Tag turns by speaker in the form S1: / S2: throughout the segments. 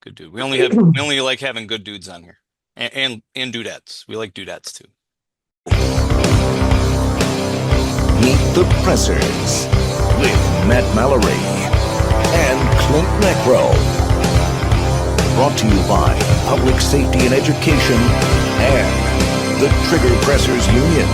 S1: Good dude. We only like having good dudes on here, and dudettes. We like dudettes too.
S2: Meet the Pressers with Matt Mallory and Klint Macro. Brought to you by Public Safety and Education and the Trigger Pressers Union.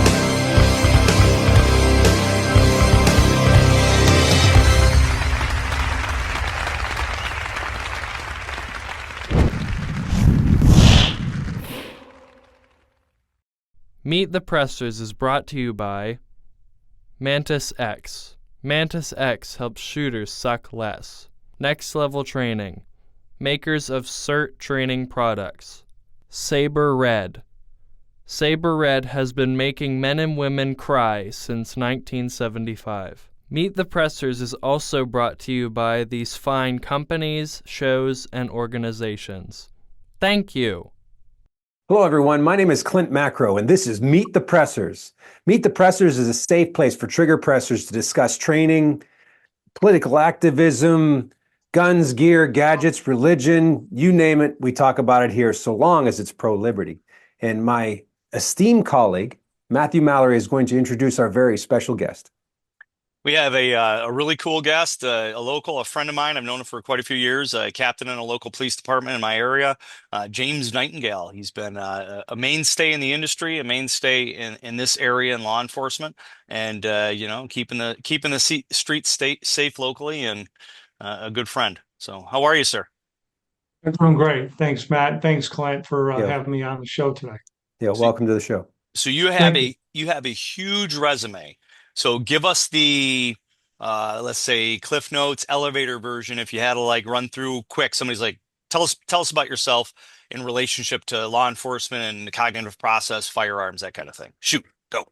S3: Meet the Pressers is brought to you by Mantis X. Mantis X helps shooters suck less. Next Level Training. Makers of CERT training products. Saber Red. Saber Red has been making men and women cry since 1975. Meet the Pressers is also brought to you by these fine companies, shows, and organizations. Thank you.
S4: Hello, everyone. My name is Klint Macro, and this is Meet the Pressers. Meet the Pressers is a safe place for trigger pressers to discuss training, political activism, guns, gear, gadgets, religion, you name it. We talk about it here so long as it's pro-liberty. And my esteemed colleague, Matthew Mallory, is going to introduce our very special guest.
S1: We have a really cool guest, a friend of mine. I've known him for quite a few years, a captain in a local police department in my area, James Nightingale. He's been a mainstay in the industry, a mainstay in this area in law enforcement, and keeping the streets safe locally, and a good friend. So, how are you, sir?
S5: I'm doing great. Thanks, Matt. Thanks, Clint, for
S4: Yeah,
S5: having me on the show today.
S4: yeah.
S1: So,
S4: Welcome to the show.
S1: so you have
S5: Thank you.
S1: a huge resume. So give us the let's say Cliff Notes elevator version if you had to like run through quick. Somebody's like, tell us about yourself in relationship to law enforcement and the cognitive process, firearms, that kind of thing. Shoot, go.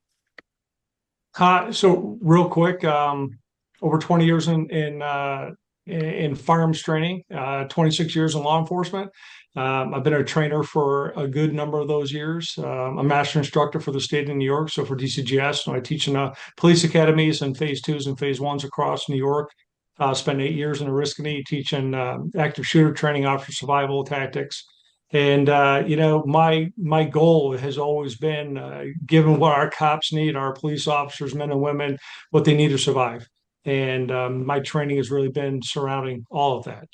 S5: So real quick, over 20 years in firearms training, 26 years in law enforcement. I've been a trainer for a good number of those years. A master instructor for the state of New York, so for DCGS. I teach in police academies and phase twos and phase ones across New York. Spent 8 years in Oriskany teaching active shooter training, officer survival tactics. And my goal has always been, given what our cops need, our police officers, men and women, what they need to survive. And my training has really been surrounding all of that.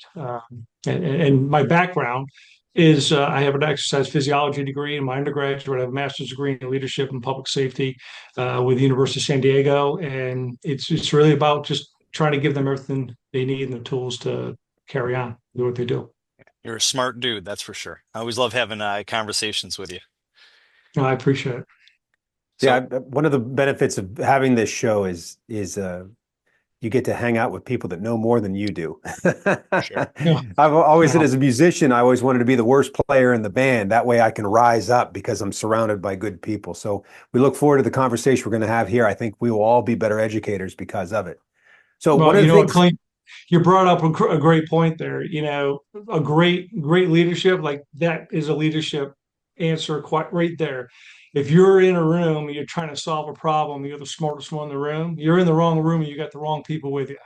S5: And my background is I have an exercise physiology degree in my undergraduate. I have a master's degree in leadership and public safety with the University of San Diego, and it's really about just trying to give them everything they need and the tools to carry on, do what they do.
S1: You're a smart dude, that's for sure. I always love having conversations with you.
S5: I appreciate it.
S4: Yeah,
S1: So,
S4: one of the benefits of having this show is you get to hang out with people that know more than you do.
S1: sure.
S5: Yeah.
S4: I've always said
S5: Yeah.
S4: as a musician, I always wanted to be the worst player in the band. That way I can rise up because I'm surrounded by good people. So we look forward to the conversation we're going to have here. I think we will all be better educators because of it. So one
S5: Well,
S4: of
S5: you
S4: the
S5: know what,
S4: things,
S5: Clint, you brought up a great point there. A great leadership, like that is a leadership answer quite right there. If you're in a room and you're trying to solve a problem, you're the smartest one in the room, you're in the wrong room and you got the wrong people with you.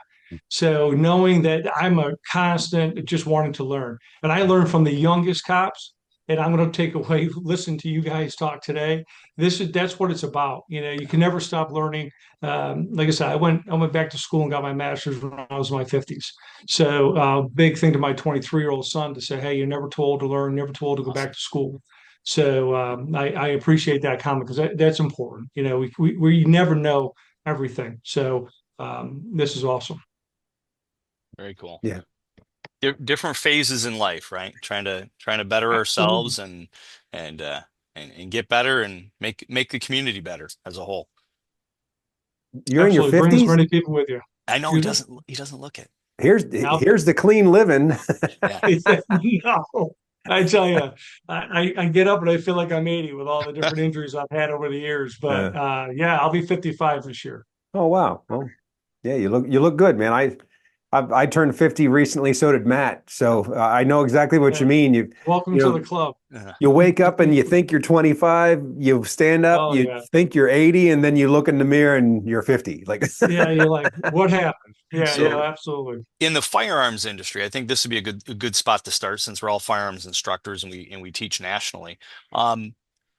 S5: So knowing that I'm a constant just wanting to learn, and I learn from the youngest cops, and I'm going to take away, listen to you guys talk today. That's what it's about. You can never stop learning. Like I said, I went back to school and got my master's when I was in my 50s. So big thing to my 23-year-old son to say, hey, you're never too old to learn, never too old to go back
S1: Awesome.
S5: to school. So I appreciate that comment because that's important. We never know everything. So this is awesome.
S1: Very cool.
S4: yeah,
S1: Different phases in life, right? Trying to better
S5: Absolutely.
S1: ourselves and get better and make the community better as a whole.
S4: you're in your
S5: Absolutely. Bring as
S4: 50s.
S5: many people with you.
S1: I know he
S5: Excuse me?
S1: doesn't look it.
S5: Now,
S4: Here's the clean living.
S1: Yeah.
S5: no, I tell you, I get up and I feel like I'm 80 with all the different injuries I've had over the years.
S4: Uh,
S5: But yeah, I'll be 55 this year.
S4: oh wow. Well, yeah, you look good, man. I turned 50 recently, so did Matt. So I know exactly what you
S5: Yeah.
S4: mean.
S5: Welcome
S4: You
S5: to the
S4: know,
S5: club.
S4: you wake up and you think you're 25, you stand up,
S5: Oh
S4: you
S5: yeah.
S4: think you're 80, and then you look in the mirror and you're 50. Like,
S5: Yeah, you're like, what happened? Yeah,
S4: yeah.
S5: yeah,
S1: So
S5: absolutely.
S1: in the firearms industry, I think this would be a good spot to start since we're all firearms instructors and we teach nationally.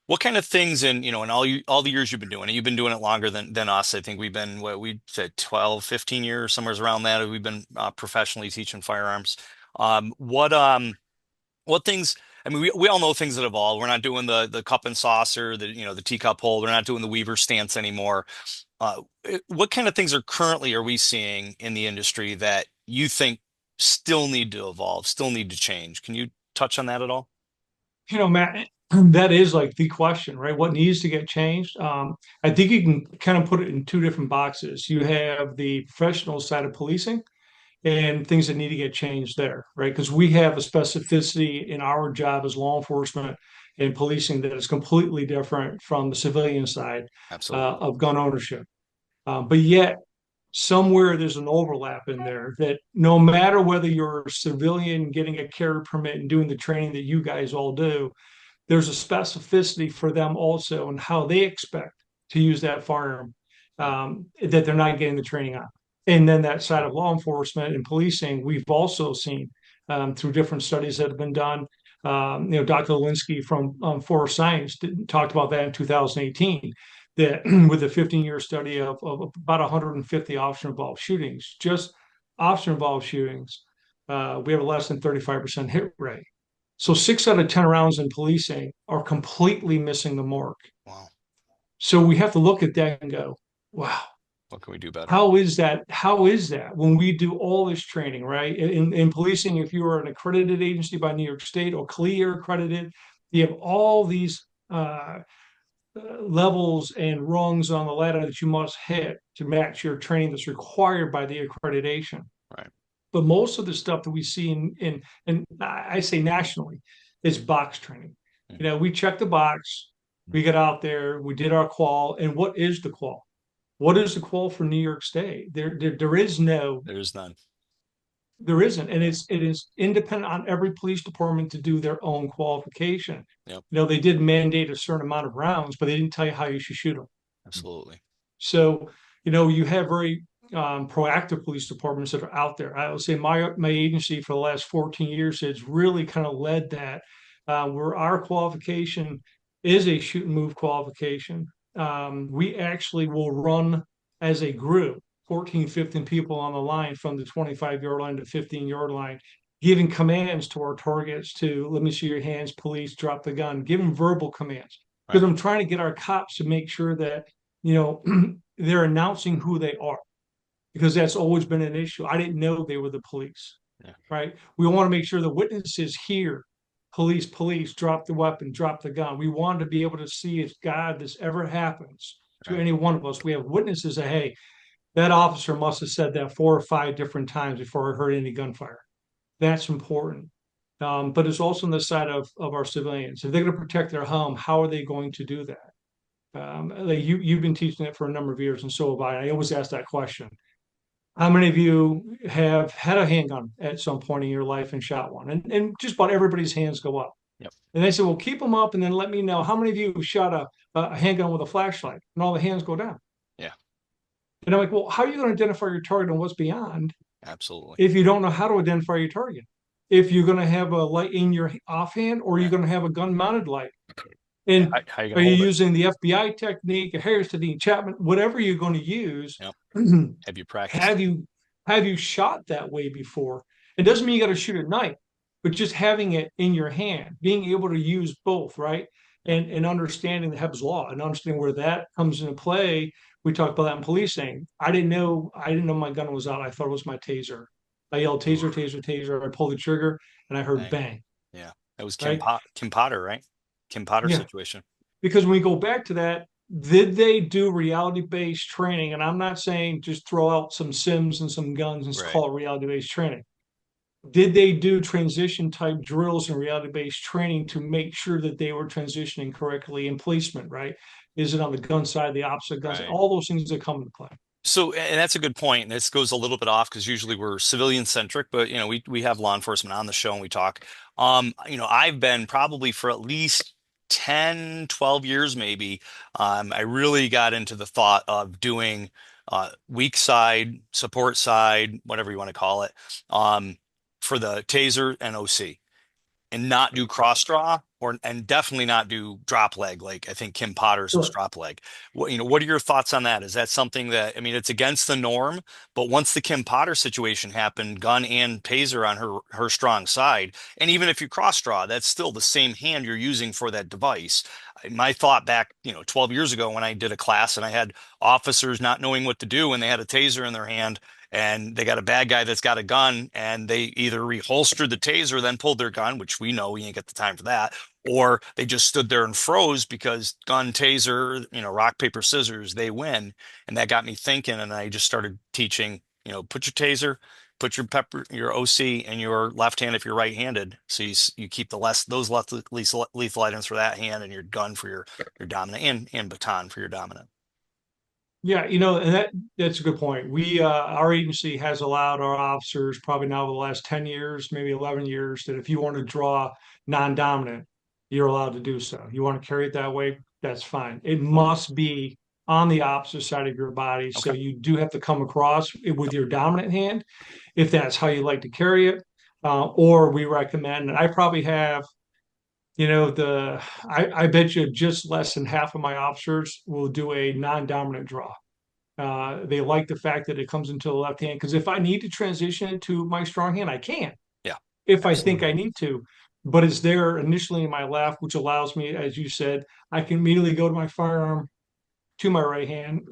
S1: What kind of things in all the years you've been doing it, you've been doing it longer than us. I think we've been what we said 12, 15 years, somewhere around that. We've been professionally teaching firearms. Um, what um what things, I mean, we all know things that evolve. We're not doing the cup and saucer, the teacup holder. We're not doing the weaver stance anymore. What kind of things are we seeing in the industry that you think still need to evolve, still need to change? Can you touch on that at all?
S5: Matt, that is like the question, right? What needs to get changed? I think you can kind of put it in two different boxes. You have the professional side of policing and things that need to get changed there, right? Because we have a specificity in our job as law enforcement and policing that is completely different from the civilian side
S1: Absolutely.
S5: of gun ownership. But yet, somewhere there's an overlap in there that no matter whether you're a civilian getting a carry permit and doing the training that you guys all do, there's a specificity for them also and how they expect to use that firearm that they're not getting the training on. And then that side of law enforcement and policing, we've also seen through different studies that have been done. Dr. Linsky from Forest Science talked about that in 2018. That with a 15-year study of about 150 officer-involved shootings, just officer-involved shootings, we have a less than 35% hit rate. So 6 out of 10 rounds in policing are completely missing the mark.
S1: Wow.
S5: So we have to look at that and go, wow,
S1: What can we do better?
S5: how is that? How is that when we do all this training, right? In policing, if you are an accredited agency by New York State or clear accredited, you have all these levels and rungs on the ladder that you must hit to match your training that's required by the accreditation.
S1: Right.
S5: But most of the stuff that we see in I say nationally is box training. We check the box, we get out there, we did our qual, and what is the qual? What is the qual for New York State? There is no,
S1: There's none.
S5: there isn't, and it is independent on every police department to do their own qualification.
S1: Yep.
S5: They did mandate a certain amount of rounds, but they didn't tell you how you should shoot them.
S1: Absolutely.
S5: So, you have very proactive police departments that are out there. I would say my agency for the last 14 years has really kind of led that, where our qualification is a shoot and move qualification. We actually will run as a group, 14, 15 people on the line from the 25-yard line to 15-yard line, giving commands to our targets to let me see your hands, police, drop the gun, giving verbal commands. Because
S1: Right.
S5: I'm trying to get our cops to make sure that, they're announcing who they are because that's always been an issue. I didn't know they were the police,
S1: Yeah.
S5: right? We want to make sure the witnesses hear police, drop the weapon, drop the gun. We want to be able to see if God, this ever happens to
S1: Right.
S5: any one of us. We have witnesses that, hey, that officer must have said that 4 or 5 different times before I heard any gunfire. That's important. But it's also on the side of our civilians. If they're going to protect their home, how are they going to do that? Like you've been teaching it for a number of years, and so have I. I always ask that question. How many of you have had a handgun at some point in your life and shot one? And just about everybody's hands go up.
S1: Yep.
S5: And they say, well, keep them up and then let me know how many of you shot a handgun with a flashlight, and all the hands go down.
S1: Yeah.
S5: And I'm like, well, how are you going to identify your target and what's beyond
S1: Absolutely.
S5: if you don't know how to identify your target? If you're going to have a light in your offhand or you're
S1: Right.
S5: going to have a gun mounted light.
S1: Yeah.
S5: And
S1: How you
S5: are
S1: gonna
S5: you
S1: hold it?
S5: using the FBI technique, a Harris to Dean Chapman, whatever you're going to use?
S1: Yep. Have you practiced
S5: have
S1: it?
S5: you shot that way before? It doesn't mean you got to shoot at night, but just having it in your hand, being able to use both, right?
S1: Yep.
S5: And understanding the Heb's law and understanding where that comes into play. We talked about that in policing. I didn't know my gun was out. I thought it was my taser. I yelled taser, taser, taser. I pulled the trigger and I heard
S1: Bang.
S5: bang.
S1: Yeah. That was
S5: Right?
S1: Kim Potter, right? Kim Potter
S5: Yeah.
S1: situation.
S5: Because when we go back to that, did they do reality-based training? And I'm not saying just throw out some sims and some guns and
S1: Right.
S5: call it reality-based training. Did they do transition type drills and reality-based training to make sure that they were transitioning correctly in placement, right? Is it on the gun side, the opposite gun side?
S1: Right.
S5: All those things that come into play.
S1: So, and that's a good point. And this goes a little bit off because usually we're civilian centric, but we have law enforcement on the show and we talk. I've been probably for at least 10, 12 years maybe. I really got into the thought of doing weak side, support side, whatever you want to call it, um, for the Taser and OC and not do cross draw or and definitely not do drop leg like I think Kim Potter's was
S5: Sure.
S1: drop leg. What are your thoughts on that? Is that something that I mean it's against the norm, but once the Kim Potter situation happened, gun and taser on her strong side, and even if you cross draw, that's still the same hand you're using for that device. My thought back, 12 years ago when I did a class and I had officers not knowing what to do when they had a taser in their hand and they got a bad guy that's got a gun and they either reholstered the taser, then pulled their gun, which we know we ain't got the time for that, or they just stood there and froze because gun, taser, rock, paper, scissors, they win. And that got me thinking. And I just started teaching, put your taser, put your pepper, your OC in your left hand if you're right-handed. So you keep those least lethal items for that hand and your gun for your dominant and baton for your dominant.
S5: Yeah, and that's a good point. Our agency has allowed our officers probably now over the last 10 years, maybe 11 years, that if you want to draw non-dominant, you're allowed to do so. You want to carry it that way, that's fine. It must be on the opposite side of your body. So
S1: Okay.
S5: you do have to come across it with your dominant hand if that's how you like to carry it. Or we recommend, and I probably have, I bet you just less than half of my officers will do a non-dominant draw. They like the fact that it comes into the left hand because if I need to transition to my strong hand, I can
S1: Yeah,
S5: if I think I
S1: absolutely.
S5: need to. But it's there initially in my left, which allows me, as you said, I can immediately go to my firearm to my right hand.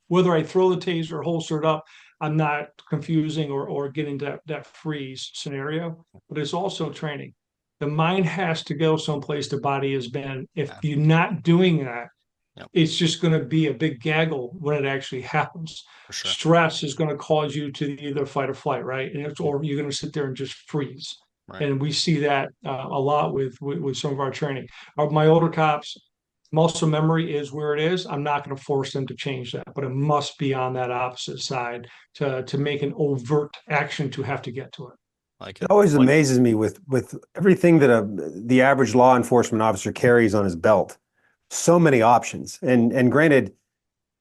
S5: Whether I throw the taser or holster it up, I'm not confusing or getting that freeze scenario. But it's also training. The mind has to go someplace the body has been. If
S1: Yeah,
S5: you're not doing that,
S1: yep,
S5: it's just going to be a big gaggle when it actually happens.
S1: for sure.
S5: Stress is going to cause you to either fight or flight, right? Or you're going to sit there and just freeze.
S1: Right.
S5: And we see that a lot with some of our training. My older cops, muscle memory is where it is. I'm not going to force them to change that, but it must be on that opposite side to make an overt action to have to get to it.
S1: Like
S4: It
S1: it.
S4: always
S1: Like,
S4: amazes me with everything that the average law enforcement officer carries on his belt. So many options. And granted,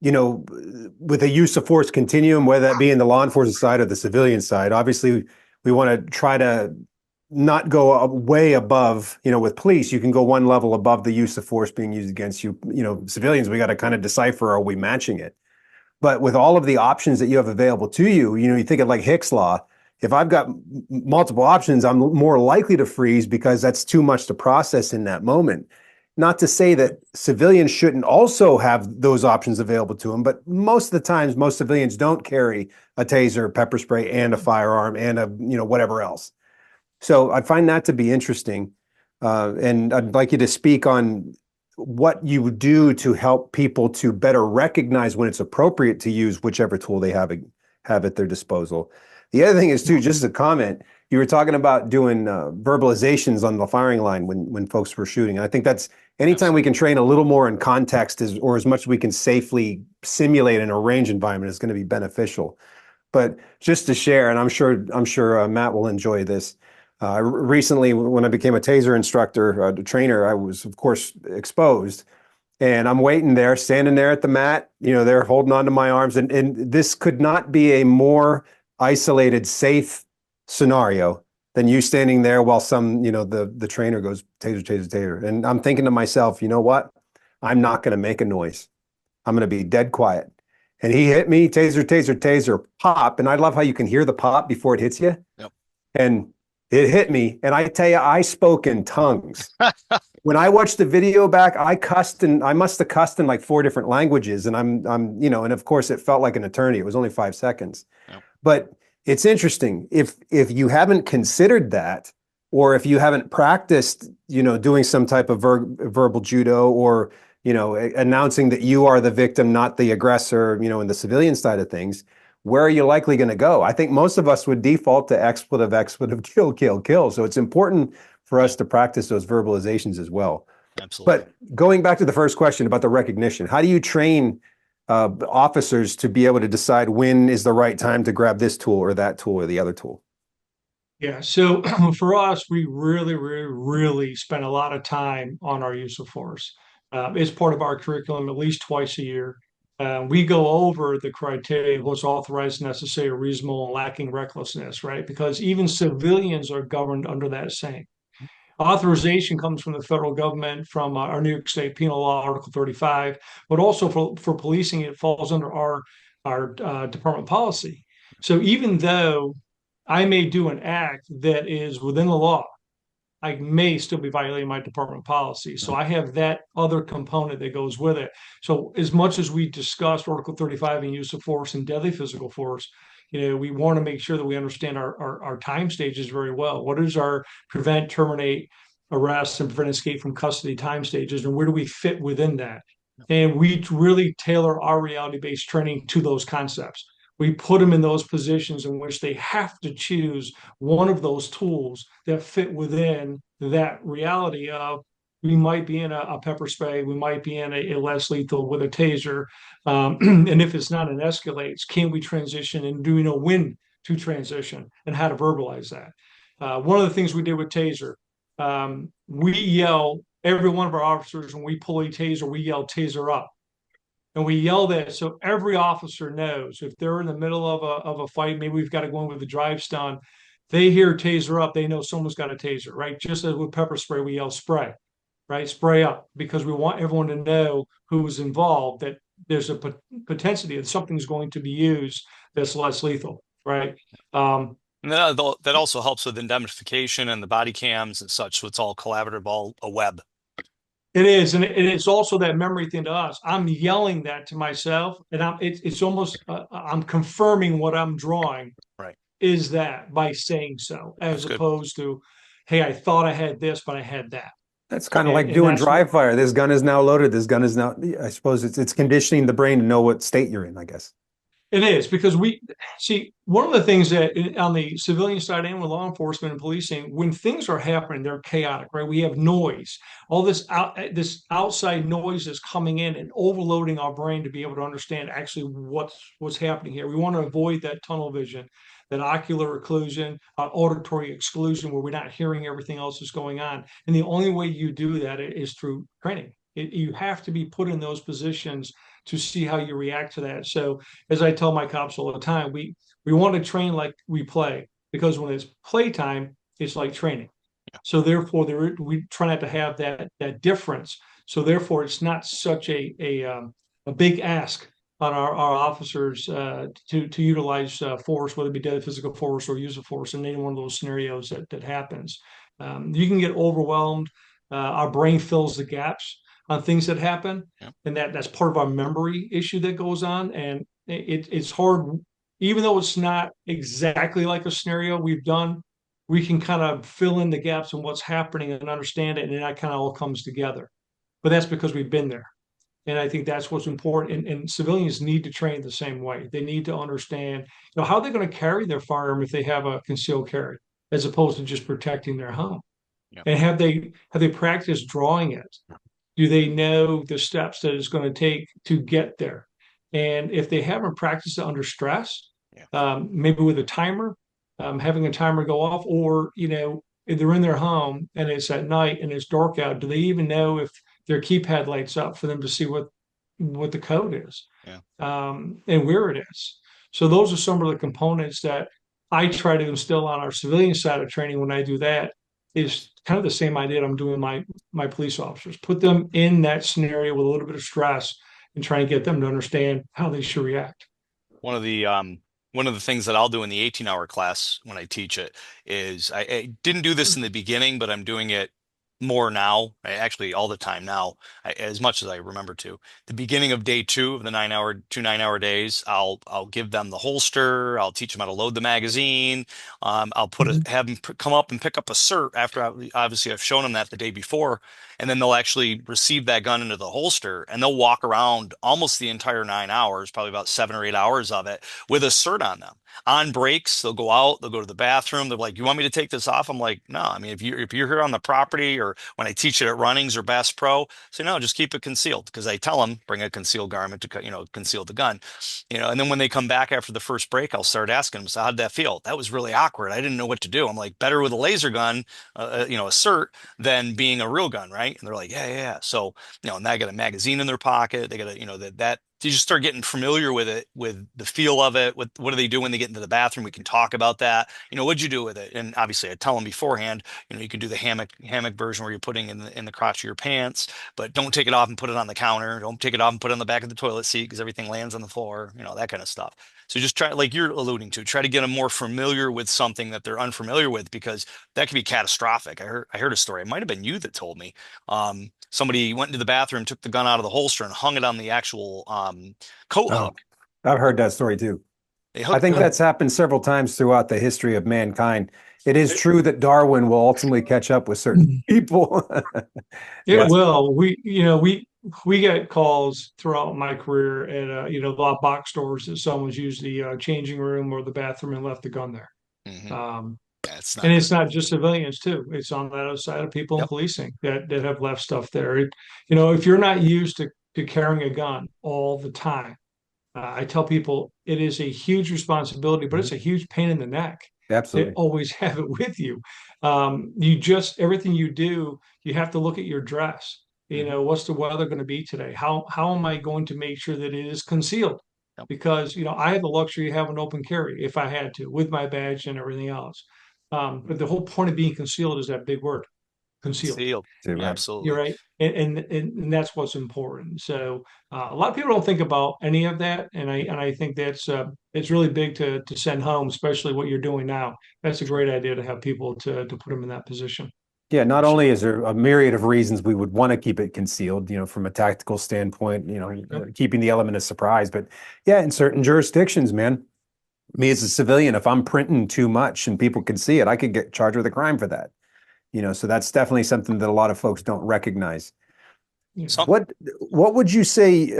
S4: with a use of force continuum, whether that be in the law enforcement side or the civilian side, obviously we want to try to not go way above, with police, you can go one level above the use of force being used against you. Civilians, we got to kind of decipher, are we matching it? But with all of the options that you have available to you, you think of like Hick's law. If I've got multiple options, I'm more likely to freeze because that's too much to process in that moment. Not to say that civilians shouldn't also have those options available to them, but most of the times, most civilians don't carry a taser, pepper spray, and a firearm and whatever else. So I find that to be interesting. And I'd like you to speak on what you do to help people to better recognize when it's appropriate to use whichever tool they have at their disposal. The other thing is too, just as a comment, you were talking about doing verbalizations on the firing line when folks were shooting. And I think that's anytime we can train a little more in context or as much as we can safely simulate in a range environment is going to be beneficial. But just to share, and I'm sure Matt will enjoy this. Recently, when I became a Taser instructor, trainer, I was, of course, exposed. And I'm waiting there, standing there at the mat, they're holding onto my arms. And this could not be a more isolated, safe scenario than you standing there while the trainer goes, taser, taser, taser. And I'm thinking to myself, you know what? I'm not going to make a noise. I'm going to be dead quiet. And he hit me, taser, taser, taser, pop. And I love how you can hear the pop before it hits you.
S1: yep.
S4: And it hit me. And I tell you, I spoke in tongues. When I watched the video back, I must have cussed in like 4 different languages. And and of course it felt like an eternity. It was only 5 seconds.
S1: Yep.
S4: But it's interesting. If you haven't considered that, or if you haven't practiced, doing some type of verbal judo or, announcing that you are the victim, not the aggressor, in the civilian side of things, where are you likely going to go? I think most of us would default to expletive, expletive, kill, kill, kill. So it's important for us to practice those verbalizations as well.
S1: Absolutely.
S4: But going back to the first question about the recognition, how do you train officers to be able to decide when is the right time to grab this tool or that tool or the other tool?
S5: Yeah, so for us, we really, really, really spend a lot of time on our use of force. It's part of our curriculum at least twice a year. We go over the criteria of what's authorized, necessary, reasonable, and lacking recklessness, right? Because even civilians are governed under that same. Authorization comes from the federal government, from our New York State Penal Law, Article 35, but also for policing, it falls under our department policy. So even though I may do an act that is within the law, I may still be violating my department policy. So I have that other component that goes with it. So as much as we discussed Article 35 and use of force and deadly physical force, we want to make sure that we understand our time stages very well. What is our prevent, terminate, arrest, and prevent escape from custody time stages, and where do we fit within that? And we really tailor our reality-based training to those concepts. We put them in those positions in which they have to choose one of those tools that fit within that reality of we might be in a pepper spray, we might be in a less lethal with a taser. And if it's not an escalates, can we transition, and do we know when to transition and how to verbalize that? One of the things we did with taser, we yell, every one of our officers, when we pull a taser, we yell taser up. And we yell that so every officer knows if they're in the middle of a fight, maybe we've got to go in with a drive stun, they hear taser up, they know someone's got a taser, right? Just as with pepper spray, we yell spray, right? Spray up, because we want everyone to know who was involved, that there's a potentially that something's going to be used that's less lethal, right?
S1: And that also helps with indemnification and the body cams and such. So it's all collaborative, all a web.
S5: It is, and it's also that memory thing to us. I'm yelling that to myself, and it's almost I'm confirming what I'm drawing
S1: Right.
S5: is that by saying so, as
S1: That's good.
S5: opposed to, hey, I thought I had this, but I had that.
S4: That's kind of
S5: And,
S4: like
S5: and
S4: doing
S5: that's
S4: dry fire. This gun is now loaded. This gun is now, I suppose it's conditioning the brain to know what state you're in, I guess.
S5: It is, because we see one of the things that on the civilian side and with law enforcement and policing, when things are happening, they're chaotic, right? We have noise, all this outside noise is coming in and overloading our brain to be able to understand actually what's happening here. We want to avoid that tunnel vision, that ocular occlusion, auditory exclusion, where we're not hearing everything else that's going on. And the only way you do that is through training. You have to be put in those positions to see how you react to that. So as I tell my cops all the time, we want to train like we play, because when it's playtime, it's like training. So therefore, we try not to have that difference. So therefore, it's not such a big ask on our officers to utilize force, whether it be deadly physical force or use of force in any one of those scenarios that happens. You can get overwhelmed. Our brain fills the gaps on things that happen,
S1: Yeah.
S5: and that's part of our memory issue that goes on. And it's hard, even though it's not exactly like a scenario we've done. We can kind of fill in the gaps in what's happening and understand it, and then that kind of all comes together. But that's because we've been there. And I think that's what's important. And civilians need to train the same way. They need to understand, how they're going to carry their firearm if they have a concealed carry, as opposed to just protecting their home.
S1: Yeah.
S5: And have they practiced drawing it? Do they know the steps that it's going to take to get there? And if they haven't practiced it under stress,
S1: Yeah.
S5: maybe with a timer, having a timer go off, or if they're in their home and it's at night and it's dark out, do they even know if their keypad lights up for them to see what the code is,
S1: Yeah.
S5: and where it is? So those are some of the components that I try to instill on our civilian side of training. When I do that, is kind of the same idea I'm doing my police officers. Put them in that scenario with a little bit of stress and try and get them to understand how they should react.
S1: One of the things that I'll do in the 18-hour class when I teach it is I didn't do this in the beginning, but I'm doing it more now, actually all the time now, as much as I remember to. The beginning of day 2 of the 9-hour days, I'll give them the holster. I'll teach them how to load the magazine. I'll have them come up and pick up a cert after obviously I've shown them that the day before, and then they'll actually receive that gun into the holster, and they'll walk around almost the entire 9 hours, probably about 7 or 8 hours of it, with a cert on them. On breaks, they'll go out, they'll go to the bathroom. They're like, "You want me to take this off?" I'm like, "No. I mean, if you're here on the property, or Or when I teach it at Runnings or Bass Pro, say, no, just keep it concealed because I tell them bring a concealed garment to, conceal the gun, and then when they come back after the first break, I'll start asking them, so how did that feel? That was really awkward. I didn't know what to do. I'm like, better with a laser gun, a cert than being a real gun, right? And they're like, yeah, yeah, yeah. So, and they got a magazine in their pocket. They got a, that you just start getting familiar with it, with the feel of it. What do they do when they get into the bathroom? We can talk about that. What'd you do with it? And obviously, I tell them beforehand. You can do the hammock version where you're putting in the crotch of your pants, but don't take it off and put it on the counter. Don't take it off and put it on the back of the toilet seat because everything lands on the floor. That kind of stuff. So just try, like you're alluding to, try to get them more familiar with something that they're unfamiliar with because that can be catastrophic. I heard a story. It might have been you that told me. Somebody went into the bathroom, took the gun out of the holster, and hung it on the actual coat
S4: Oh,
S1: hook.
S4: I've heard that story too.
S1: They
S4: I
S1: hooked
S4: think
S1: the.
S4: that's happened several times throughout the history of mankind. It is true that Darwin will ultimately catch up with certain people.
S5: It
S4: Yeah.
S5: will. We get calls throughout my career at a lot of box stores that someone's used the changing room or the bathroom and left the gun there.
S1: Mhm.
S5: Um,
S1: Yeah, it's
S5: and
S1: not
S5: it's
S1: good.
S5: not just civilians too. It's on the other side of people in
S1: Yep.
S5: policing that have left stuff there. If you're not used to carrying a gun all the time, I tell people it is a huge responsibility, but
S4: Mhm.
S5: it's a huge pain in the neck to
S4: Absolutely.
S5: always have it with you. Everything you do, you have to look at your dress.
S4: Mhm.
S5: What's the weather going to be today? How am I going to make sure that it is concealed?
S1: Yep.
S5: Because I have the luxury of having open carry if I had to, with my badge and everything else. But the whole point of being concealed is that big word, concealed.
S1: Concealed.
S4: Too right.
S5: You're
S1: Absolutely.
S5: right, and that's what's important. So a lot of people don't think about any of that, and I think that's it's really big to send home, especially what you're doing now. That's a great idea to have people to put them in that position.
S4: Yeah, not only
S1: Absolutely.
S4: is there a myriad of reasons we would want to keep it concealed, from a tactical standpoint,
S5: Yep.
S4: keeping the element of surprise, but yeah, in certain jurisdictions, man, me as a civilian, if I'm printing too much and people can see it, I could get charged with a crime for that. So that's definitely something that a lot of folks don't recognize.
S5: Yeah.
S1: Some,
S4: What would you say?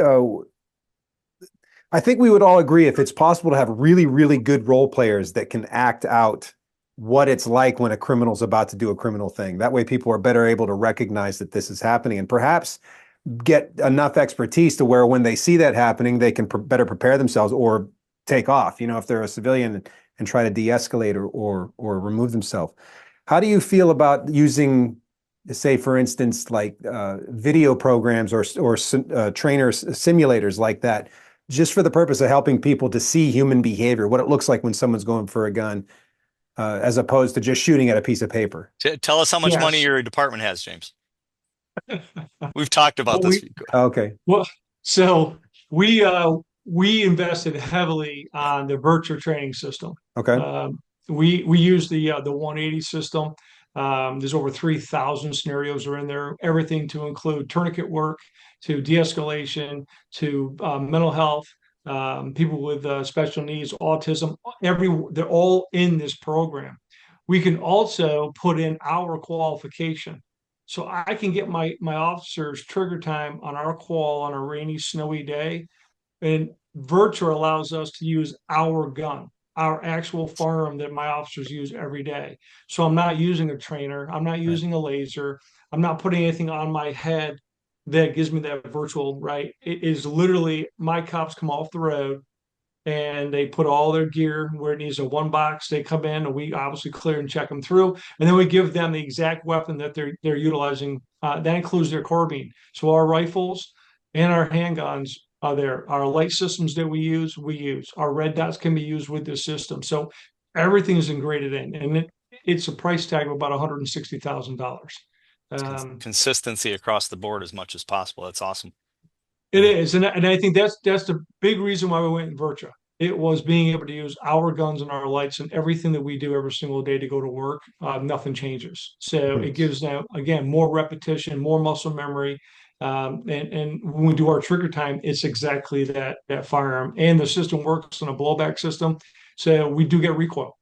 S4: I think we would all agree if it's possible to have really, really good role players that can act out what it's like when a criminal's about to do a criminal thing. That way, people are better able to recognize that this is happening and perhaps get enough expertise to where when they see that happening, they can better prepare themselves or take off. If they're a civilian and try to de-escalate or remove themselves. How do you feel about using, say, for instance, like video programs or trainer simulators like that, just for the purpose of helping people to see human behavior, what it looks like when someone's going for a gun, as opposed to just shooting at a piece of paper?
S1: tell us how much money
S5: Yes.
S1: your department has, James. We've talked about
S5: Well,
S1: this.
S4: Okay.
S5: well, so we invested heavily on the virtual training system.
S4: Okay.
S5: We use the 180 system. There's over 3,000 scenarios are in there. Everything to include tourniquet work, to de-escalation, to mental health, people with special needs, autism. They're all in this program. We can also put in our qualification. So I can get my officers trigger time on our call on a rainy, snowy day, and Virtua allows us to use our gun, our actual firearm that my officers use every day. So I'm not using a trainer, I'm not
S4: Right.
S5: using a laser, I'm not putting anything on my head that gives me that virtual right. It is literally my cops come off the road and they put all their gear where it needs in one box. They come in and we obviously clear and check them through, and then we give them the exact weapon that they're utilizing. That includes their carbine. So our rifles and our handguns are there. Our light systems that we use. Our red dots can be used with this system. So everything is integrated in, and it's a price tag of about $160,000. Um,
S1: Consistency across the board as much as possible. That's awesome.
S5: It is, and I think that's the big reason why we went in Virtua. It was being able to use our guns and our lights and everything that we do every single day to go to work. Nothing changes, so
S4: Mhm.
S5: it gives them again more repetition, more muscle memory, and when we do our trigger time, it's exactly that firearm, and the system works on a blowback system, so we do get recoil.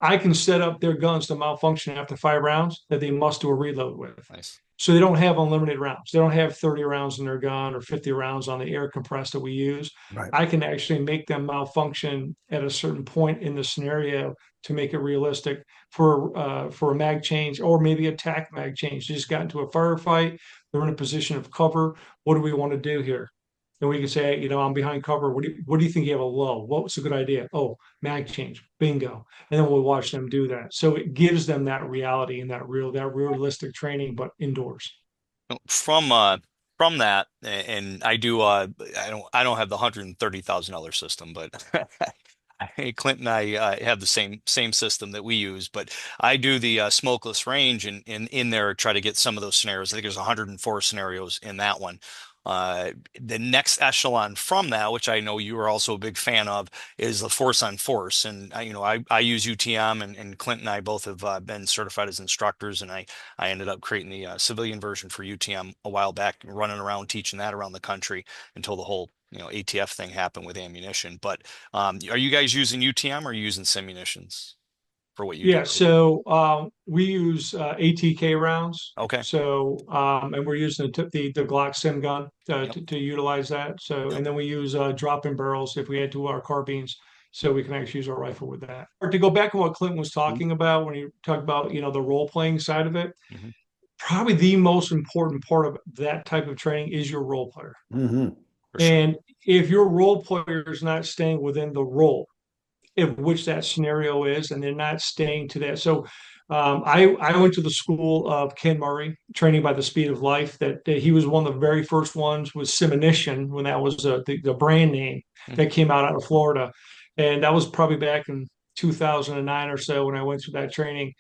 S5: I can set up their guns to malfunction after 5 rounds that they must do a reload with.
S1: Nice.
S5: So they don't have unlimited rounds. They don't have 30 rounds in their gun or 50 rounds on the air compressed that we use.
S4: Right.
S5: I can actually make them malfunction at a certain point in the scenario to make it realistic for a mag change or maybe a tac mag change. They just got into a firefight. They're in a position of cover. What do we want to do here? And we can say, I'm behind cover. What do you think you have a low? What's a good idea? Oh, mag change, bingo. And then we'll watch them do that. So it gives them that reality and that realistic training, but indoors.
S1: From that, and I don't have the $130,000 system, but Clint and I have the same system that we use, but I do the smokeless range and in there try to get some of those scenarios. I think there's 104 scenarios in that one. The next echelon from that, which I know you are also a big fan of, is the force on force. And I use UTM, and Clint and I both have been certified as instructors, and I ended up creating the civilian version for UTM a while back, running around teaching that around the country until the whole ATF thing happened with ammunition. But are you guys using UTM or are you using simunitions for what you do?
S5: Yeah, so we use ATK rounds.
S1: Okay.
S5: So and we're using the Glock sim gun
S1: Yep.
S5: to utilize that. So
S1: Yep.
S5: and then we use drop-in barrels if we add to our carbines, so we can actually use our rifle with that. Or to go back on what Clinton was talking about when he talked about the role playing side of it,
S1: Hmm.
S5: probably the most important part of that type of training is your role player.
S4: Hmm.
S1: For sure.
S5: And if your role player is not staying within the role of which that scenario is, and they're not staying to that. So I went to the school of Ken Murray, training by the speed of life. That he was one of the very first ones with Simonition when that was the brand name
S1: Mhm.
S5: that came out of Florida, and that was probably back in 2009 or so when I went through that training.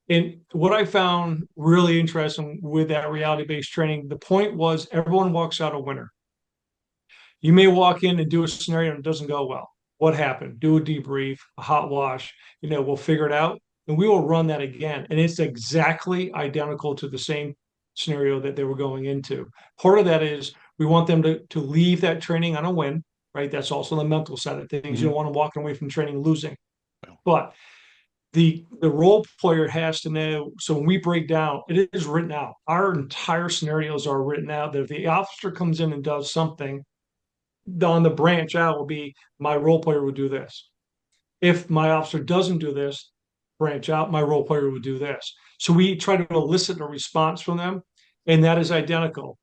S5: And what I found really interesting with that reality-based training, the point was everyone walks out a winner. You may walk in and do a scenario and it doesn't go well. What happened? Do a debrief, a hot wash. We'll figure it out and we will run that again. And it's exactly identical to the same scenario that they were going into. Part of that is we want them to leave that training on a win, right? That's also the mental side of things. You
S4: Hmm.
S5: don't want them walking away from training losing.
S1: Well,
S5: But the role player has to know. So when we break down, it is written out. Our entire scenarios are written out that if the officer comes in and does something, on the branch out will be my role player would do this. If my officer doesn't do this, branch out, my role player would do this. So we try to elicit a response from them, and that is identical.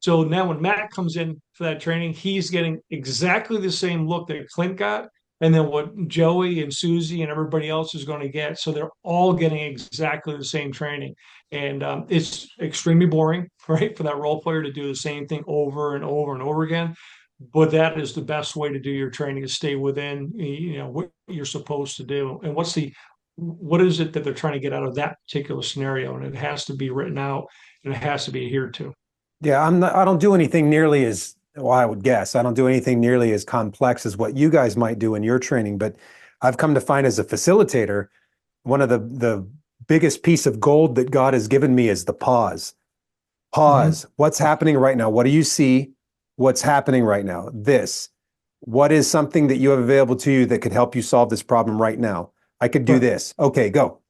S5: So now when Matt comes in for that training, he's getting exactly the same look that Clint got, and then what Joey and Susie and everybody else is going to get. So they're all getting exactly the same training. And it's extremely boring, right, for that role player to do the same thing over and over and over again. But that is the best way to do your training is stay within what you're supposed to do and what is it that they're trying to get out of that particular scenario, and it has to be written out and it has to be adhered to.
S4: Yeah, I don't do anything nearly as, well, I would guess, I don't do anything nearly as complex as what you guys might do in your training, but I've come to find as a facilitator, one of the biggest piece of gold that God has given me is the pause.
S5: Mhm.
S4: Pause. What's happening right now? What do you see? What's happening right now? This. What is something that you have available to you that could help you solve this problem right now? I could do
S5: Right.
S4: this. Okay, go.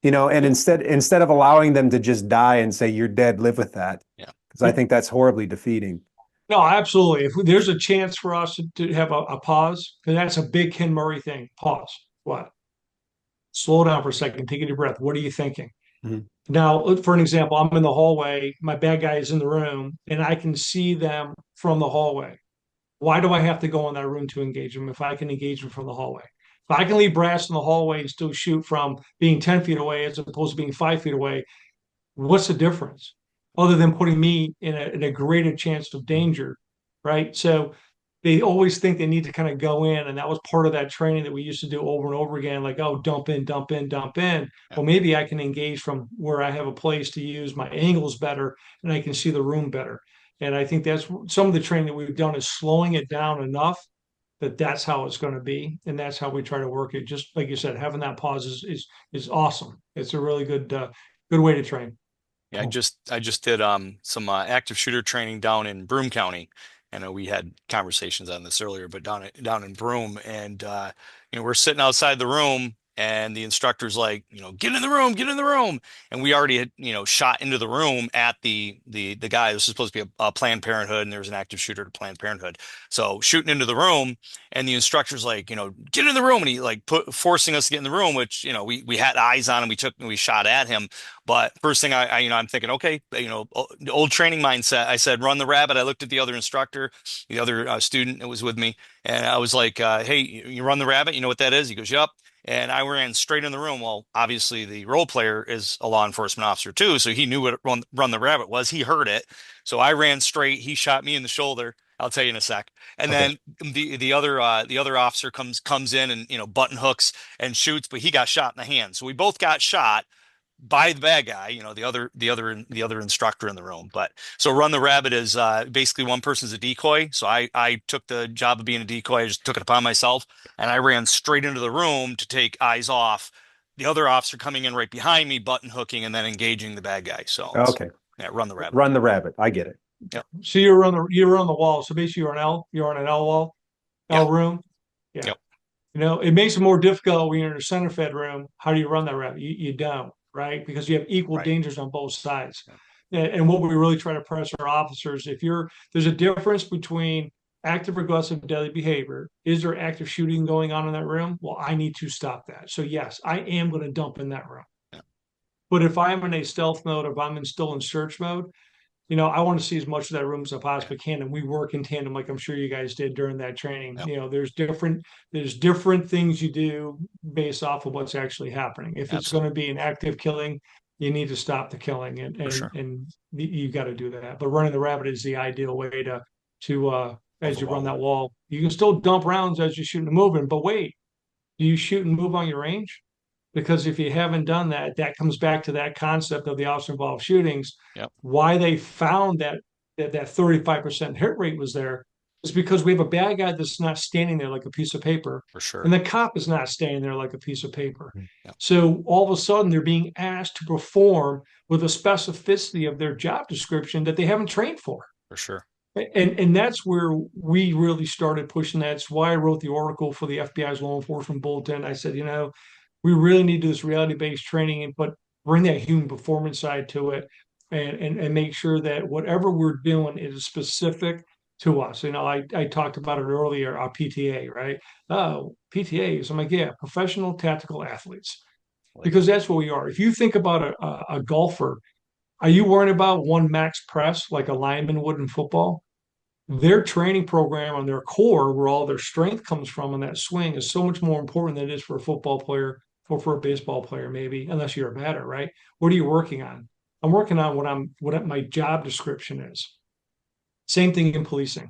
S4: And instead of allowing them to just die and say you're dead, live with that.
S1: yeah.
S4: Because I think that's horribly defeating.
S5: No, absolutely. If there's a chance for us to have a pause, because that's a big Ken Murray thing. Pause. What? Slow down for a second. Take a deep breath. What are you thinking?
S4: Mhm.
S5: Now, for an example, I'm in the hallway. My bad guy is in the room, and I can see them from the hallway. Why do I have to go in that room to engage them if I can engage them from the hallway? If I can leave brass in the hallway and still shoot from being 10 feet away as opposed to being 5 feet away, what's the difference? Other than putting me in a greater chance of danger, right? So they always think they need to kind of go in. And that was part of that training that we used to do over and over again, like, oh, dump in, dump in, dump in.
S1: Yeah.
S5: Well, maybe I can engage from where I have a place to use my angles better and I can see the room better. And I think that's some of the training that we've done is slowing it down enough that that's how it's going to be. And that's how we try to work it. Just like you said, having that pause is awesome. It's a really good way to train.
S1: Yeah, I
S4: Cool.
S1: just I just did some active shooter training down in Broome County. I know we had conversations on this earlier, but down in Broome, and we're sitting outside the room, And the instructor's like, get in the room, get in the room. And we already had, shot into the room at the guy. This was supposed to be a Planned Parenthood, and there was an active shooter at Planned Parenthood. So shooting into the room, and the instructor's like, get in the room, and he like forcing us to get in the room, which we had eyes on him. We shot at him. But first thing I'm thinking, okay, old training mindset. I said, run the rabbit. I looked at the other instructor, the other student that was with me, and I was like, hey, you run the rabbit. You know what that is? He goes, yep. And I ran straight in the room. Well, obviously the role player is a law enforcement officer too, so he knew what run the rabbit was. He heard it. So I ran straight. He shot me in the shoulder. I'll tell you in a sec. And
S4: Okay.
S1: then the other officer comes in and button hooks and shoots, but he got shot in the hand. So we both got shot by the bad guy, the other instructor in the room. But so run the rabbit is basically one person's a decoy. So I took the job of being a decoy. I just took it upon myself, and I ran straight into the room to take eyes off the other officer coming in right behind me, button hooking, and then engaging the bad guy. So it's
S4: Okay.
S1: yeah, run the rabbit.
S4: Run the rabbit. I get it.
S1: Yep.
S5: So you're on the wall. So basically you're on an L wall,
S1: Yeah.
S5: L room. Yeah.
S1: Yep.
S5: It makes it more difficult when you're in a center fed room. How do you run that route? You don't, right? Because you have equal
S1: Right.
S5: dangers on both sides.
S1: Yep.
S5: And what we really try to press our officers, there's a difference between active aggressive deadly behavior. Is there active shooting going on in that room? Well, I need to stop that. So yes, I am going to dump in that room.
S1: Yep.
S5: But if I'm in a stealth mode, if I'm still in search mode, I want to see as much of that room as I
S1: Yeah.
S5: possibly can, and we work in tandem, like I'm sure you guys did during that training.
S1: Yep.
S5: There's different things you do based off of what's actually happening. If it's going to
S1: Absolutely.
S5: be an active killing, you need to stop the killing, and
S1: For
S5: and
S1: sure.
S5: and you got to do that. But running the rabbit is the ideal way to as you run
S1: Overwhelm
S5: that
S1: them.
S5: wall. You can still dump rounds as you're shooting and moving, but wait, do you shoot and move on your range? Because if you haven't done that, that comes back to that concept of the officer involved shootings.
S1: Yep.
S5: Why they found that 35% hit rate was there is because we have a bad guy that's not standing there like a piece of paper,
S1: For sure.
S5: and the cop is not standing there like a piece of paper.
S1: Yep.
S5: So all of a sudden, they're being asked to perform with a specificity of their job description that they haven't trained for.
S1: For sure.
S5: And that's where we really started pushing that. That's why I wrote the article for the FBI's law enforcement bulletin. I said, we really need to do this reality-based training, but bring that human performance side to it, and make sure that whatever we're doing is specific to us. I talked about it earlier, our PTA, right? Oh, PTAs. I'm like, yeah, professional tactical athletes,
S1: Like
S5: because that's what we are. If you think about a golfer, are you worrying about one max press like a lineman would in football? Their training program on their core, where all their strength comes from in that swing, is so much more important than it is for a football player or for a baseball player, maybe, unless you're a batter, right? What are you working on? I'm working on what my job description is. Same thing in policing.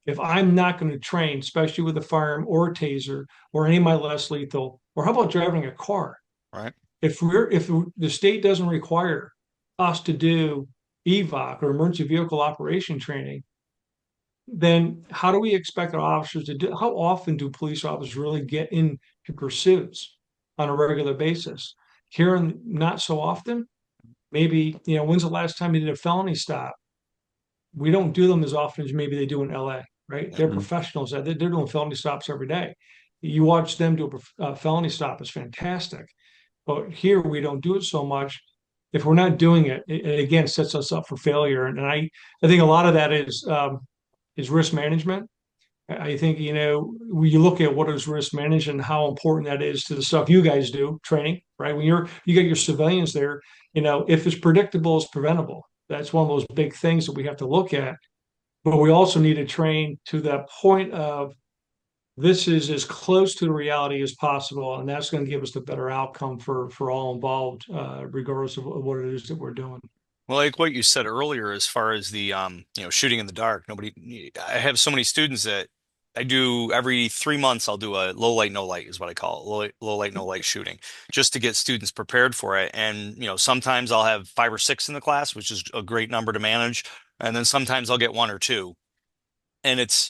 S5: If I'm not going to train, especially with a firearm or a taser or any of my less lethal, or how about driving a car?
S1: right.
S5: If the state doesn't require us to do EVOC or emergency vehicle operation training, then how do we expect our officers to do? How often do police officers really get into pursuits on a regular basis? Here, and not so often. Maybe, when's the last time you did a felony stop? We don't do them as often as maybe they do in LA, right?
S1: Yep.
S5: They're professionals. They're doing felony stops every day. You watch them do a felony stop, is fantastic. But here we don't do it so much. If we're not doing it, it again sets us up for failure. And I think a lot of that is risk management. I think, when you look at what is risk management and how important that is to the stuff you guys do, training, right? When you get your civilians there, if it's predictable, it's preventable. That's one of those big things that we have to look at. But we also need to train to that point of this is as close to the reality as possible, and that's going to give us the better outcome for all involved, regardless of what it is that we're doing.
S1: Well, like what you said earlier, as far as the shooting in the dark, I have so many students that I do every 3 months. I'll do a low light, no light is what I call it, low light, no light shooting, just to get students prepared for it. And sometimes I'll have 5 or 6 in the class, which is a great number to manage, and then sometimes I'll get 1 or 2. And it's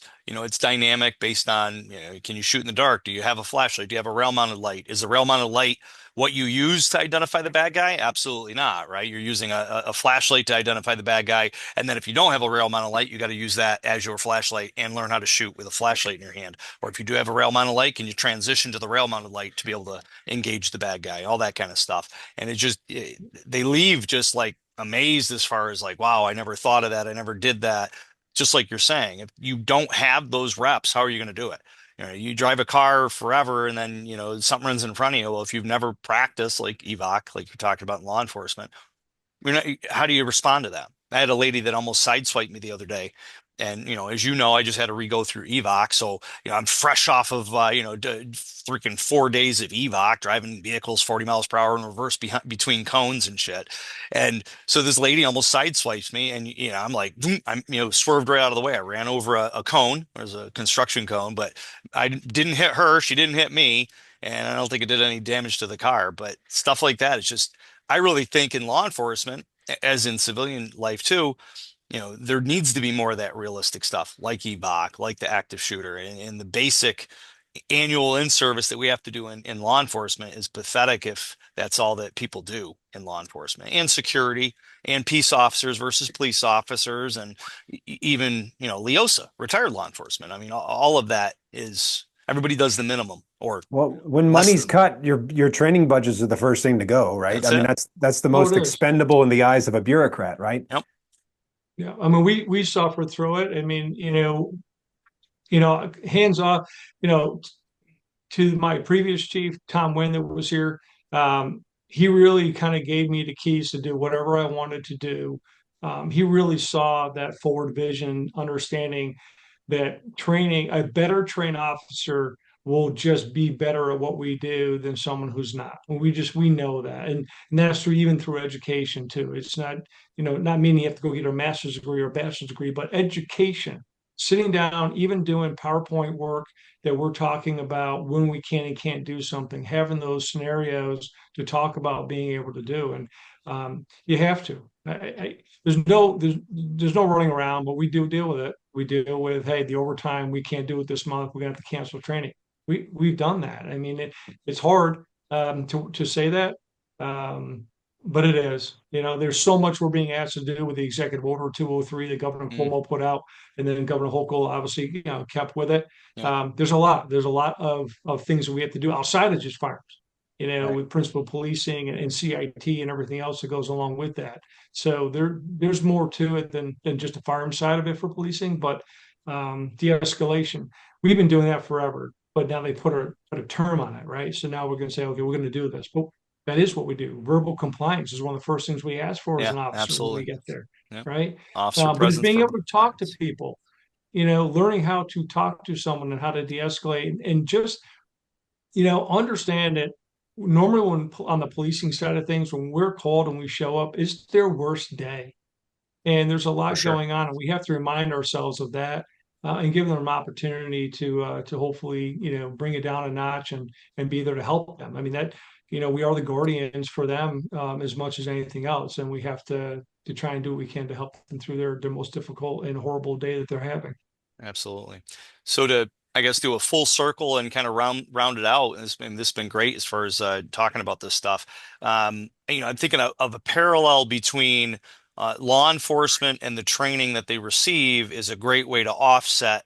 S1: dynamic based on, can you shoot in the dark? Do you have a flashlight? Do you have a rail mounted light? Is the rail mounted light What you use to identify the bad guy? Absolutely not, right? You're using a flashlight to identify the bad guy. And then if you don't have a rail mounted light, you got to use that as your flashlight and learn how to shoot with a flashlight in your hand. Or if you do have a rail mounted light, can you transition to the rail mounted light to be able to engage the bad guy? All that kind of stuff. And they leave just like amazed as far as like, wow, I never thought of that. I never did that. Just like you're saying, if you don't have those reps, how are you going to do it? You drive a car forever and then, something runs in front of you. Well, if you've never practiced like evoc, like you're talking about in law enforcement, how do you respond to that? I had a lady that almost sideswiped me the other day. And, as you know, I just had to re-go through evoc. So, I'm fresh off of, freaking 4 days of evoc, driving vehicles 40 miles per hour in reverse between cones and shit. And so this lady almost sideswipes me. And, I'm like, boom, swerved right out of the way. I ran over a cone. There's a construction cone, but I didn't hit her. She didn't hit me. And I don't think it did any damage to the car. But stuff like that, it's just, I really think in law enforcement, as in civilian life too, there needs to be more of that realistic stuff, like evoc, like the active shooter, and the basic annual in-service that we have to do in law enforcement is pathetic if that's all that people do in law enforcement and security and peace officers versus police officers and even, LEOSA, retired law enforcement. I mean, all of that is everybody does the minimum or
S4: Well, when
S1: less
S4: money's
S1: than.
S4: cut, your training budgets are the first thing to go, right? I
S1: That's
S4: mean,
S1: it.
S4: that's the
S5: Oh,
S4: most
S5: it is.
S4: expendable in the eyes of a bureaucrat, right?
S1: Yep.
S5: Yeah, I mean, we suffered through it. I mean, hands off, you know, to my previous chief, Tom Wynn, that was here. He really kind of gave me the keys to do whatever I wanted to do. He really saw that forward vision, understanding that training a better trained officer will just be better at what we do than someone who's not. We know that, and that's even through education too. It's not not meaning you have to go get a master's degree or a bachelor's degree, but education, sitting down, even doing PowerPoint work that we're talking about when we can and can't do something, having those scenarios to talk about being able to do, and you have to. There's no running around, but we do deal with it. We deal with, hey, the overtime, we can't do it this month. We're gonna have to cancel training. We've done that. I mean, it's hard to say that, um, but it is. There's so much we're being asked to do with the executive order 203 that Governor
S1: Mm,
S5: Cuomo put out, and then Governor Hochul obviously kept with it.
S1: yeah.
S5: There's a lot. There's a lot of things that we have to do outside of just firearms.
S1: Right.
S5: With principal policing and CIT and everything else that goes along with that. So there's more to it than just the firearm side of it for policing, but de-escalation. We've been doing that forever, but now they put a term on it, right? So now we're going to say, okay, we're going to do this. But that is what we do. Verbal compliance is one of the first things we ask for as
S1: Yeah,
S5: an officer when we
S1: absolutely.
S5: get there,
S1: Yeah.
S5: right?
S1: Officer
S5: But it's
S1: presence,
S5: being able
S1: verbal
S5: to talk to
S1: compliance.
S5: people, learning how to talk to someone and how to de-escalate and just understand that normally when on the policing side of things, when we're called and we show up, it's their worst day. And there's a
S1: For
S5: lot
S1: sure.
S5: going on, and we have to remind ourselves of that and give them an opportunity to hopefully bring it down a notch and be there to help them. I mean that we are the guardians for them as much as anything else, and we have to try and do what we can to help them through their most difficult and horrible day that they're having.
S1: Absolutely. So to, I guess, do a full circle and kind of round it out, and this has been great as far as talking about this stuff. I'm thinking of a parallel between law enforcement and the training that they receive is a great way to offset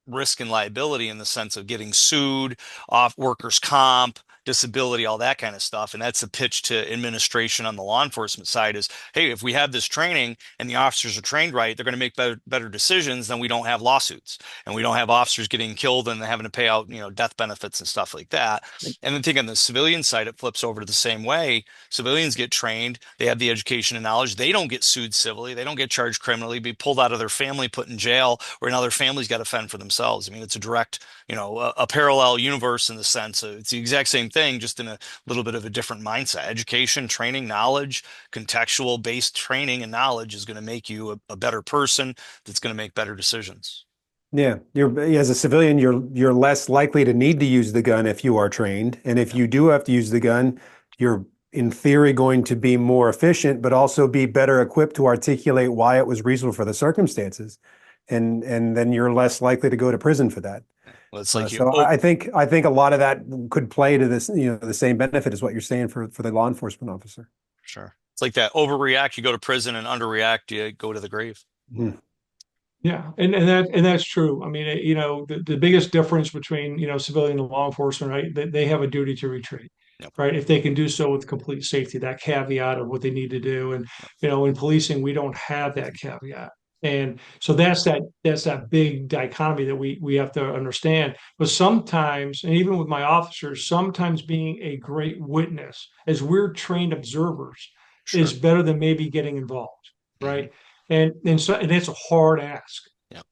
S1: risk and liability in the sense of getting sued, off workers' comp, disability, all that kind of stuff. And that's the pitch to administration on the law enforcement side is, hey, if we have this training and the officers are trained right, they're going to make better decisions, then we don't have lawsuits and we don't have officers getting killed and having to pay out, death benefits and stuff like that. And then think on the civilian side, it flips over to the same way. Civilians get trained, they have the education and knowledge, they don't get sued civilly, they don't get charged criminally, be pulled out of their family, put in jail, or now their family's got to fend for themselves. I mean, it's a direct, a parallel universe in the sense of it's the exact same thing, just in a little bit of a different mindset. Education, training, knowledge, contextual based training and knowledge is going to make you a better person that's going to make better decisions.
S4: Yeah, you're as a civilian, you're less likely to need to use the gun if you are trained, and if
S1: Yeah,
S4: you do have to use the gun, you're in theory going to be more efficient, but also be better equipped to articulate why it was reasonable for the circumstances, and then you're less likely to go to prison for that.
S1: Well, it's like you,
S4: So
S1: oh,
S4: I think a lot of that could play to this, the same benefit as what you're saying for the law enforcement officer.
S1: sure. It's like that overreact, you go to prison, and underreact, you go to the grave.
S4: Mhm.
S5: Yeah, and that's true. I mean, the biggest difference between civilian and law enforcement, right? They have a duty to retreat,
S1: Yep.
S5: right? If they can do so with complete safety, that caveat of what they need to do, and
S1: Yep.
S5: in policing, we don't have that caveat, and so that's that big dichotomy that we have to understand. But sometimes, and even with my officers, sometimes being a great witness, as we're trained observers, is
S1: Sure.
S5: better than maybe getting involved,
S1: Hmm.
S5: right? And it's a hard ask.
S1: Yep.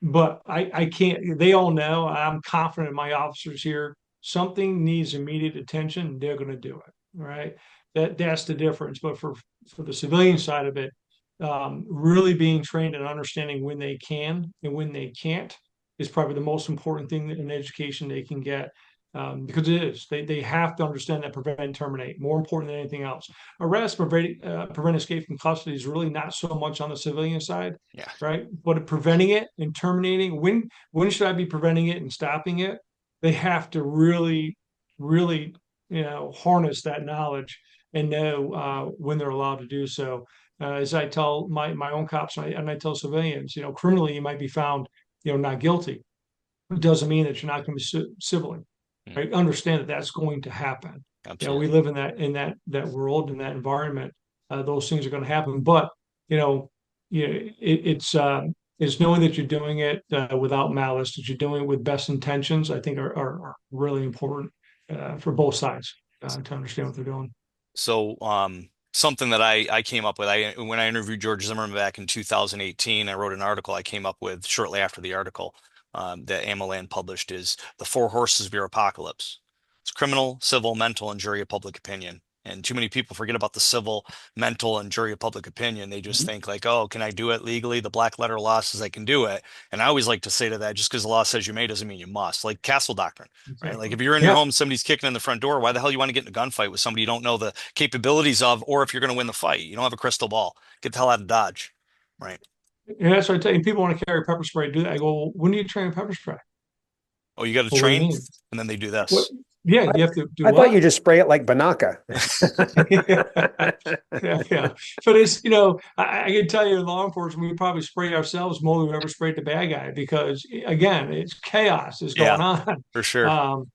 S5: But I can't. They all know I'm confident in my officers here. Something needs immediate attention, they're going to do it. Right. That's the difference. But for the civilian side of it, really being trained and understanding when they can and when they can't is probably the most important thing that in education they can get. Because it is, they have to understand that prevent and terminate more important than anything else. Arrest, prevent escape from custody is really not so much on the civilian side,
S1: Yeah.
S5: right? But preventing it and terminating, when should I be preventing it and stopping it? They have to really, really, harness that knowledge and know when they're allowed to do so. As I tell my own cops and I tell civilians, criminally you might be found, not guilty. It doesn't mean that you're not going to be civilly,
S1: Mm.
S5: right? Understand that that's going to happen. We
S1: Absolutely.
S5: live in that world, in that environment. Those things are going to happen, but you know, it's knowing that you're doing it without malice, that you're doing it with best intentions. I think are really important for both sides to understand what they're doing.
S1: So, something that I came up with, when I interviewed George Zimmerman back in 2018, I wrote an article I came up with shortly after the article that AMOLAN published is the four horses of your apocalypse. It's criminal, civil, mental, and jury of public opinion. And too many people forget about the civil, mental, and jury of public opinion. They just
S5: Mhm.
S1: think like, oh, can I do it legally? The black letter law says I can do it. And I always like to say to that, just because the law says you may doesn't mean you must. Like castle doctrine, right? Like
S5: Exactly.
S1: if you're in your
S5: Yeah.
S1: home, somebody's kicking in the front door, why the hell you want to get in a gunfight with somebody you don't know the capabilities of, or if you're going to win the fight? You don't have a crystal ball. Get the hell out of Dodge, right?
S5: And that's what I tell you. People want to carry pepper spray. Do that. I go, well, when do you train pepper spray?
S1: Oh, you got to
S5: Well, what do you
S1: train,
S5: mean?
S1: and then they do
S5: What?
S1: this.
S5: Yeah,
S4: I,
S5: you have to do
S4: I thought you
S5: what?
S4: just spray it like Banaka.
S5: Yeah, yeah. But it's, I can tell you in law enforcement, we probably spray ourselves more than we ever sprayed the bad guy because again, it's chaos is
S1: Yeah,
S5: going on.
S1: for sure.
S5: Um,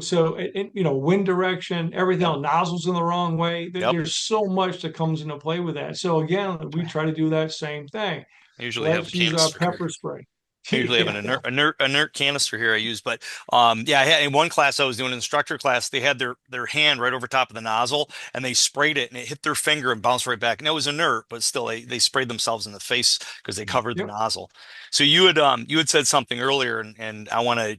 S5: so wind direction, everything
S1: Yep,
S5: else, nozzles in the wrong way.
S1: yep.
S5: There's so much that comes into play with that. So again, we try to do that same thing.
S1: I usually have a
S5: Let's use our
S1: canister here.
S5: pepper spray.
S1: I usually have an
S5: Yeah.
S1: inert canister here I use, but yeah, I had in one class I was doing an instructor class, they had their hand right over top of the nozzle and they sprayed it and it hit their finger and bounced right back. And it was inert, but still they sprayed themselves in the face because they covered the
S5: Yep.
S1: nozzle. So you had said something earlier and I want to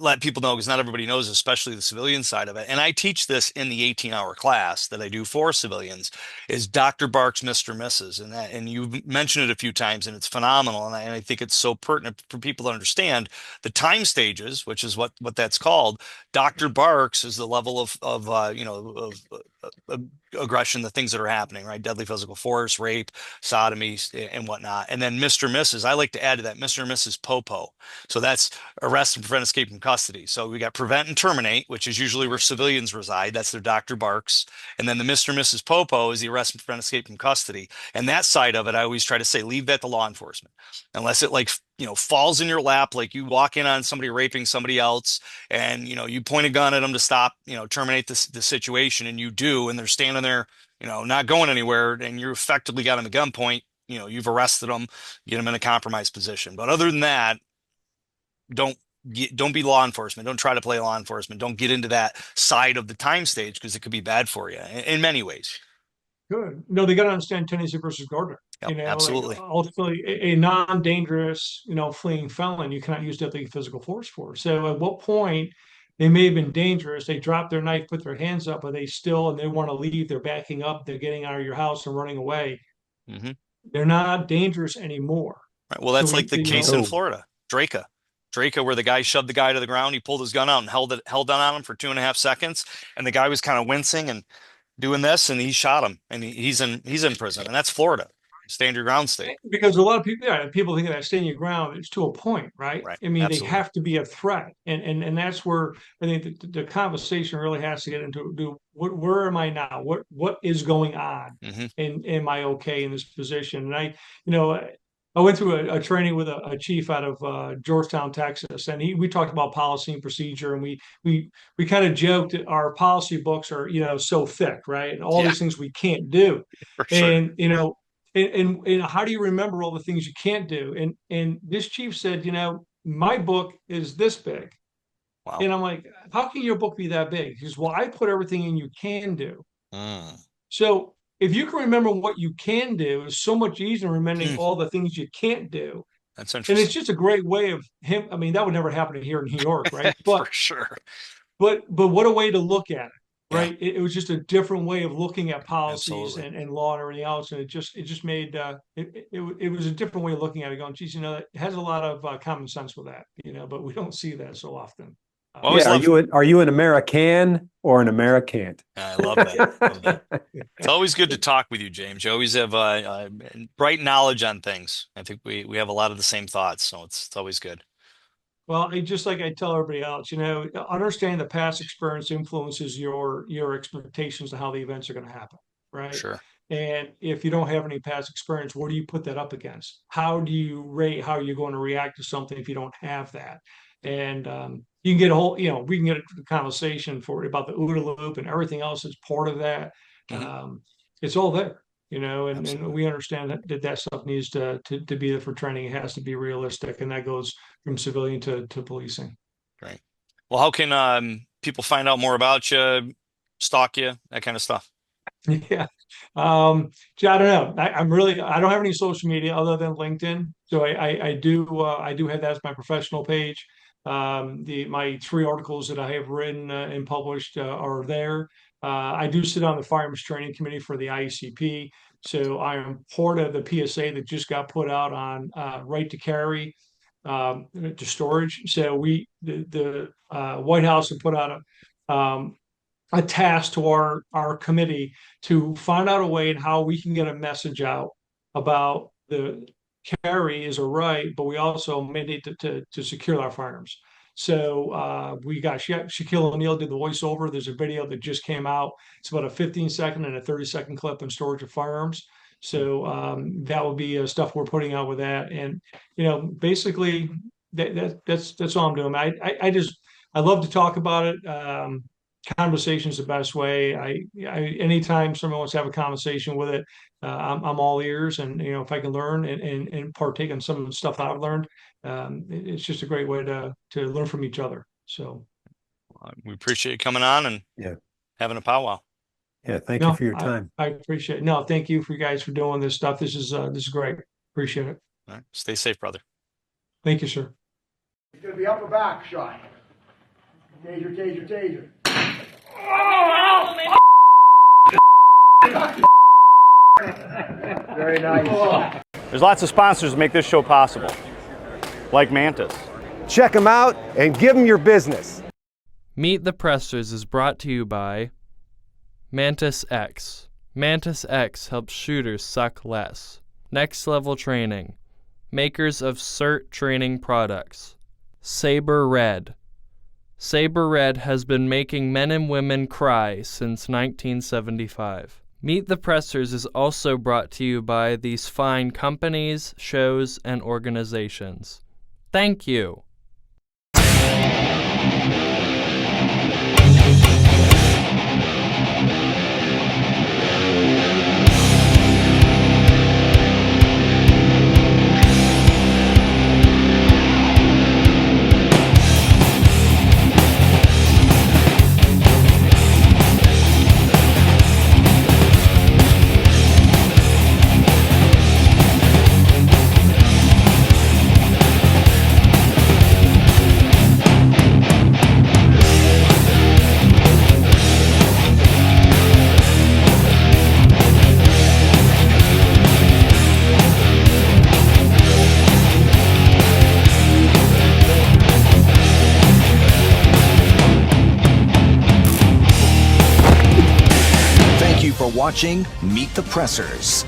S1: let people know because not everybody knows, especially the civilian side of it. And I teach this in the 18-hour class that I do for civilians is Dr. Barks, Mr. Mrs. And you've mentioned it a few times and it's phenomenal. And I think it's so pertinent for people to understand the time stages, which is what that's called. Dr. Barks is the level of aggression, the things that are happening, right? Deadly physical force, rape, sodomy, and whatnot. And then Mr. Mrs. I like to add to that Mr. and Mrs. Popo. So that's arrest and prevent escape from custody. So we got prevent and terminate, which is usually where civilians reside. That's their Dr. Barks. And then the Mr. and Mrs. Popo is the arrest and prevent escape from custody. And that side of it, I always try to say, leave that to law enforcement. Unless it like, falls in your lap, like you walk in on somebody raping somebody else and, you point a gun at them to stop, terminate the situation and you do, and they're standing there, not going anywhere and you effectively got them at gunpoint, you've arrested them, get them in a compromised position. But other than that, don't don't be law enforcement. Don't try to play law enforcement. Don't get into that side of the time stage because it could be bad for you in many ways.
S5: Good. No, they got to understand Tennessee versus Gardner.
S1: Yep,
S5: Like
S1: absolutely.
S5: ultimately, a non-dangerous, fleeing felon, you cannot use deadly physical force for. So, at what point they may have been dangerous? They drop their knife, put their hands up, but and they want to leave. They're backing up. They're getting out of your house and running away.
S1: Hmm.
S5: They're not dangerous anymore.
S1: Right. Well,
S5: So
S1: that's like the case in
S4: Oh,
S1: Florida, Draca, where the guy shoved the guy to the ground. He pulled his gun out and held down on him for 2.5 seconds, and the guy was kind of wincing and doing this, and he shot him, and he's in prison, and that's Florida. Stand your ground state.
S5: Because a lot of people, people think of that stand your ground, it's to a point, right?
S1: Right.
S5: I mean,
S1: Absolutely.
S5: they have to be a threat. And that's where I think the conversation really has to get into where am I now? What is going on?
S1: Mm-hmm.
S5: And am I okay in this position? And I went through a training with a chief out of Georgetown, Texas, and we talked about policy and procedure, and we kind of joked that our policy books are so thick, right, and all
S1: Yeah.
S5: these things we can't do,
S1: For sure.
S5: and and how do you remember all the things you can't do? And this chief said, my book is this big,
S1: Wow.
S5: and I'm like, how can your book be that big? He goes, well, I put everything in you can do. So if you can remember what you can do, it's so much easier than remembering all the things you can't do.
S1: That's
S5: And
S1: interesting.
S5: it's just a great way of him. I mean, that would never happen here in New York, right?
S1: For sure.
S5: But what a way to look at it,
S1: Yeah.
S5: right? It was just a different way of looking at policies
S1: Absolutely.
S5: and law and everything else, and it just made it was a different way of looking at it. Going, geez, it has a lot of common sense with that, but we don't see that so often.
S1: Always
S4: Yeah,
S1: love.
S4: are you an American or an Americant?
S1: I love that. Love that. It's always good to talk with you, James. You always have bright knowledge on things. I think we have a lot of the same thoughts, so it's always good.
S5: Well, just like I tell everybody else, understand that past experience influences your expectations of how the events are going to happen, right?
S1: Sure.
S5: And if you don't have any past experience, where do you put that up against? How do you rate how you're going to react to something if you don't have that? And you can get a whole, we can get a conversation about the OODA loop and everything else that's part of that.
S1: Mm-hmm.
S5: It's all there, and
S1: Absolutely.
S5: we understand that stuff needs to be there for training. It has to be realistic, and that goes from civilian to policing.
S1: Great. Well, how can people find out more about you, stalk you, that kind of stuff?
S5: Yeah. Gee, I don't know. I don't have any social media other than LinkedIn. So I do have that as my professional page. My 3 articles that I have written and published are there. I do sit on the Firearms Training Committee for the IECP. So I am part of the PSA that just got put out on right to carry to storage. So the White House had put out a task to our committee to find out a way and how we can get a message out about the carry is a right, but we also mandate to secure our firearms. So we got Shaquille O'Neal did the voiceover. There's a video that just came out. It's about a 15-second and a 30-second clip on storage of firearms. So that will be stuff we're putting out with that. And basically that's all I'm doing. I love to talk about it. Conversation is the best way. Anytime someone wants to have a conversation with it, I'm all ears. And if I can learn and partake in some of the stuff I've learned, it's just a great way to learn from each other. So
S1: we appreciate you coming on and having a powwow.
S4: Yeah, thank you for your time.
S5: I appreciate it. No, thank you for you guys for doing this stuff. This is great. Appreciate it.
S1: All right. Stay safe, brother.
S5: Thank you, sir.
S6: It's going to be upper back shot. Taser, taser, taser. Very nice.
S7: There's lots of sponsors that make this show possible, like Mantis.
S4: Check them out and give them your business.
S3: Meet the Pressers is brought to you by Mantis X. Mantis X helps shooters suck less. Next Level Training. Makers of CERT training products. Saber Red. Saber Red has been making men and women cry since 1975. Meet the Pressers is also brought to you by these fine companies, shows, and organizations. Thank you.
S2: Watching Meet the Pressers.